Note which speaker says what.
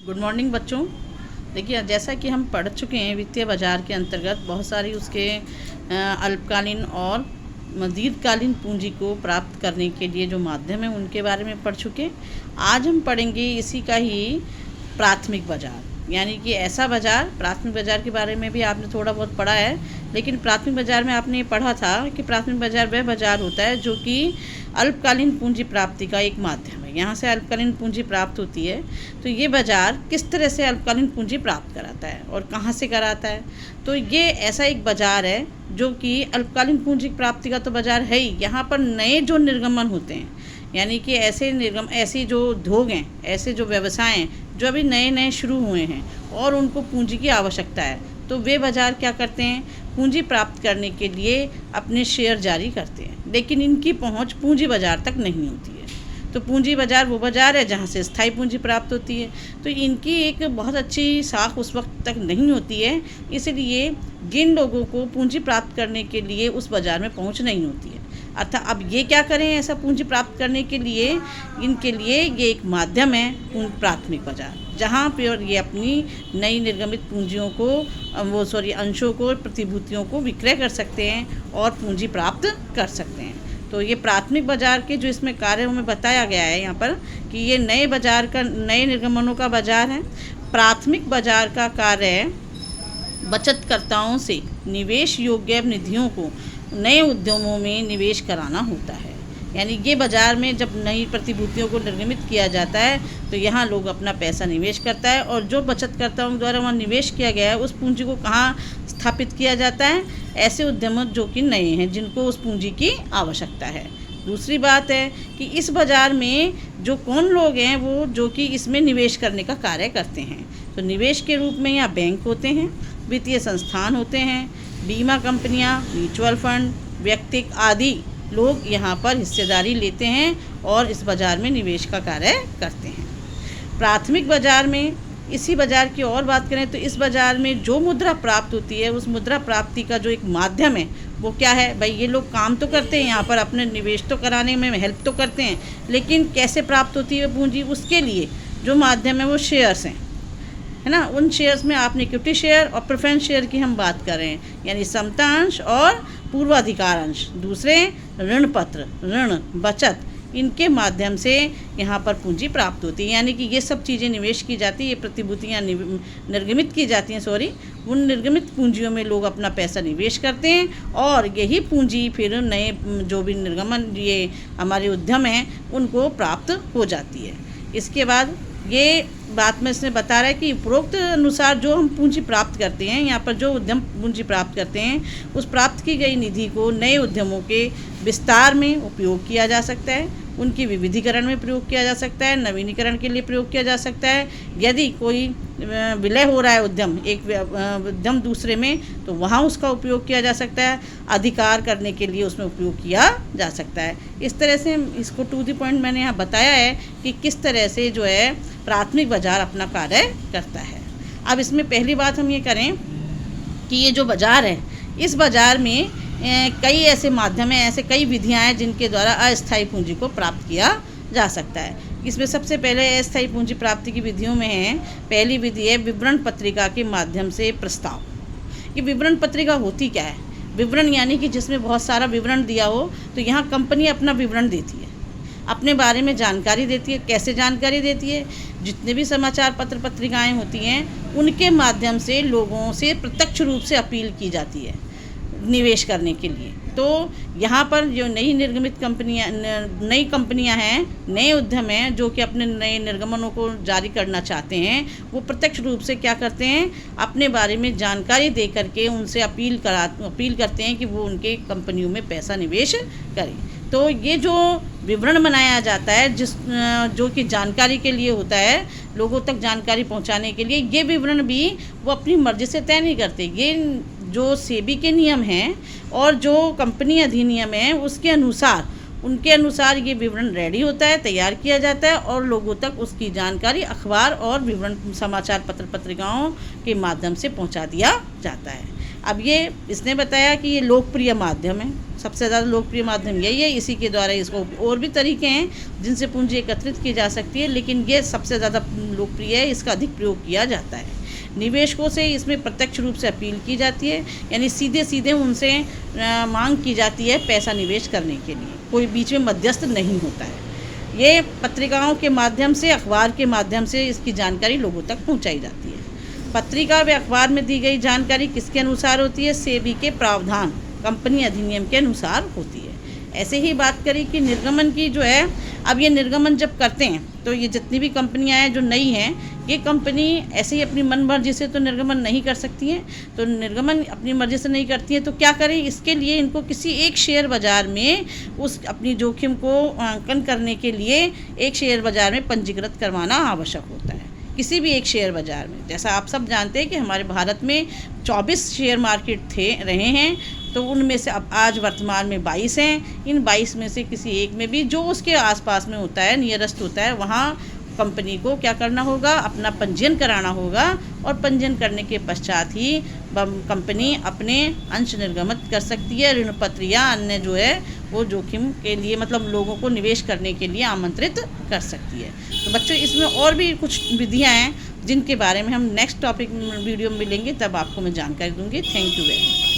Speaker 1: Good morning बच्चों। देखिए, जैसा कि हम पढ़ चुके हैं वित्तीय बाजार के अंतर्गत बहुत सारी उसके अल्पकालीन और दीर्घकालीन पूंजी को प्राप्त करने के लिए जो माध्यम है उनके बारे में पढ़ चुके। आज हम पढ़ेंगे इसी का ही प्राथमिक बाजार, यानी कि ऐसा बाजार। प्राथमिक बाजार के बारे में भी आपने थोड़ा बहुत पढ़ा है, लेकिन प्राथमिक बाजार में आपने पढ़ा था कि प्राथमिक बाजार वह बाजार होता है जो कि अल्पकालीन पूंजी प्राप्ति का एक माध्यम है। यहाँ से अल्पकालीन पूंजी प्राप्त होती है। तो ये बाजार किस तरह से अल्पकालीन पूंजी प्राप्त कराता है और कहाँ से कराता है? तो ये ऐसा एक बाजार है जो कि अल्पकालीन पूंजी प्राप्ति का तो बाजार है ही। यहाँ पर नए जो निर्गमन होते हैं, यानी कि ऐसे जो उद्योग हैं, ऐसे जो व्यवसाय हैं जो अभी नए नए शुरू हुए हैं और उनको पूंजी की आवश्यकता है, तो वे बाजार क्या करते हैं, पूंजी प्राप्त करने के लिए अपने शेयर जारी करते हैं, लेकिन इनकी पहुंच पूंजी बाजार तक नहीं होती है। तो पूंजी बाजार वो बाजार है जहां से स्थायी पूंजी प्राप्त होती है। तो इनकी एक बहुत अच्छी साख उस वक्त तक नहीं होती है, इसलिए जिन लोगों को पूंजी प्राप्त करने के लिए उस बाजार में पहुंच नहीं होती है। अर्थात अब ये क्या करें ऐसा पूंजी प्राप्त करने के लिए? इनके लिए ये एक माध्यम है प्राथमिक बाजार, जहाँ पर ये अपनी नई निर्गमित पूंजियों को अंशों को, प्रतिभूतियों को विक्रय कर सकते हैं और पूंजी प्राप्त कर सकते हैं। तो ये प्राथमिक बाजार के जो इसमें कार्य हमें बताया गया है यहाँ पर कि ये नए निर्गमनों का बाजार है। प्राथमिक बाजार का कार्य बचतकर्ताओं से निवेश योग्य निधियों को नए उद्यमों में निवेश कराना होता है। यानी ये बाज़ार में जब नई प्रतिभूतियों को निर्गमित किया जाता है तो यहाँ लोग अपना पैसा निवेश करता है, और जो बचतकर्ताओं द्वारा वहाँ निवेश किया गया है उस पूंजी को कहाँ स्थापित किया जाता है? ऐसे उद्यम जो कि नए हैं, जिनको उस पूंजी की आवश्यकता है। दूसरी बात है कि इस बाज़ार में जो कौन लोग हैं वो जो कि इसमें निवेश करने का कार्य करते हैं। तो निवेश के रूप में यहाँ बैंक होते हैं, वित्तीय संस्थान होते हैं, बीमा कंपनियां, म्यूचुअल फंड, व्यक्ति आदि लोग यहाँ पर हिस्सेदारी लेते हैं और इस बाज़ार में निवेश का कार्य करते हैं। प्राथमिक बाज़ार में इसी बाज़ार की और बात करें तो इस बाज़ार में जो मुद्रा प्राप्त होती है, उस मुद्रा प्राप्ति का जो एक माध्यम है वो क्या है? भाई, ये लोग काम तो करते हैं यहाँ पर, अपने निवेश तो कराने में हेल्प तो करते हैं, लेकिन कैसे प्राप्त होती है पूंजी? उसके लिए जो माध्यम है वो शेयर्स हैं, है ना। उन शेयर्स में आपने इक्विटी शेयर और प्रेफरेंस शेयर की हम बात कर रहे हैं, यानी समतांश और पूर्वाधिकार अंश। दूसरे ऋण पत्र, ऋण, बचत, इनके माध्यम से यहाँ पर पूंजी प्राप्त होती है। यानी कि ये सब चीज़ें निवेश की जाती है, ये प्रतिभूतियाँ निर्गमित की जाती हैं, उन निर्गमित पूंजियों में लोग अपना पैसा निवेश करते हैं और यही पूंजी फिर नए जो भी निर्गमन ये हमारे उद्यम हैं उनको प्राप्त हो जाती है। इसके बाद ये बात में इसमें बता रहा है कि उपरोक्त अनुसार जो हम पूंजी प्राप्त करते हैं, यहाँ पर जो उद्यम पूंजी प्राप्त करते हैं, उस प्राप्त की गई निधि को नए उद्यमों के विस्तार में उपयोग किया जा सकता है, उनकी विविधीकरण में प्रयोग किया जा सकता है, नवीनीकरण के लिए प्रयोग किया जा सकता है। यदि कोई विलय हो रहा है उद्यम, एक उद्यम दूसरे में, तो वहाँ उसका उपयोग किया जा सकता है। अधिकार करने के लिए उसमें उपयोग किया जा सकता है। इस तरह से इसको टू द पॉइंट मैंने यहाँ बताया है कि किस तरह से जो है प्राथमिक बाजार अपना कार्य करता है। अब इसमें पहली बात हम ये करें कि ये जो बाजार है, इस बाजार में कई ऐसे माध्यम हैं, ऐसे कई विधियां हैं जिनके द्वारा अस्थायी पूंजी को प्राप्त किया जा सकता है। इसमें सबसे पहले अस्थायी पूंजी प्राप्ति की विधियों में है, पहली विधि है विवरण पत्रिका के माध्यम से प्रस्ताव। ये विवरण पत्रिका होती क्या है? विवरण यानी कि जिसमें बहुत सारा विवरण दिया हो। तो यहाँ कंपनी अपना विवरण देती है, अपने बारे में जानकारी देती है। कैसे जानकारी देती है? जितने भी समाचार पत्र पत्रिकाएँ होती हैं उनके माध्यम से लोगों से प्रत्यक्ष रूप से अपील की जाती है निवेश करने के लिए। तो यहाँ पर जो नई कंपनियाँ हैं, नए उद्यम हैं जो कि अपने नए निर्गमनों को जारी करना चाहते हैं, वो प्रत्यक्ष रूप से क्या करते हैं, अपने बारे में जानकारी दे करके उनसे अपील करते हैं कि वो उनके कंपनियों में पैसा निवेश करें। तो ये जो विवरण बनाया जाता है जो कि जानकारी के लिए होता है, लोगों तक जानकारी पहुंचाने के लिए, ये विवरण भी वो अपनी मर्जी से तय नहीं करते। ये जो सेबी के नियम हैं और जो कंपनी अधिनियम है उनके अनुसार ये विवरण रेडी होता है, तैयार किया जाता है और लोगों तक उसकी जानकारी अखबार और विवरण समाचार पत्र पत्रिकाओं के माध्यम से पहुंचा दिया जाता है। अब ये इसने बताया कि ये लोकप्रिय माध्यम है, सबसे ज़्यादा लोकप्रिय माध्यम यही है, इसी के द्वारा इसको और भी तरीके हैं जिनसे पूंजी एकत्रित की जा सकती है, लेकिन ये सबसे ज़्यादा लोकप्रिय है, इसका अधिक प्रयोग किया जाता है। निवेशकों से इसमें प्रत्यक्ष रूप से अपील की जाती है, यानी सीधे सीधे उनसे मांग की जाती है पैसा निवेश करने के लिए, कोई बीच में मध्यस्थ नहीं होता है। ये पत्रिकाओं के माध्यम से, अखबार के माध्यम से इसकी जानकारी लोगों तक पहुंचाई जाती है। पत्रिका व अखबार में दी गई जानकारी किसके अनुसार होती है? सेबी के प्रावधान, कंपनी अधिनियम के अनुसार होती है। ऐसे ही बात करें कि निर्गमन की जो है, अब ये निर्गमन जब करते हैं तो ये जितनी भी कंपनियां हैं जो नई हैं, ये कंपनी ऐसे ही अपनी मन मर्जी से तो निर्गमन नहीं कर सकती हैं। तो निर्गमन अपनी मर्जी से नहीं करती हैं तो क्या करें? इसके लिए इनको किसी एक शेयर बाज़ार में उस अपनी जोखिम को आंकलन करने के लिए एक शेयर बाज़ार में पंजीकृत करवाना आवश्यक होता है, किसी भी एक शेयर बाज़ार में। जैसा आप सब जानते हैं कि हमारे भारत में 24 शेयर मार्केट रहे हैं, तो उनमें से अब आज वर्तमान में 22 हैं। इन 22 में से किसी एक में भी जो उसके आसपास में होता है, नियरेस्ट होता है, वहाँ कंपनी को क्या करना होगा? अपना पंजीयन कराना होगा, और पंजीयन करने के पश्चात ही कंपनी अपने अंश निर्गमित कर सकती है, ऋण पत्र या अन्य जो है वो जोखिम के लिए, मतलब लोगों को निवेश करने के लिए आमंत्रित कर सकती है। तो बच्चों, इसमें और भी कुछ विधियाँ हैं जिनके बारे में हम नेक्स्ट टॉपिक वीडियो में मिलेंगे, तब आपको मैं जानकारी दूंगी। Thank you very much.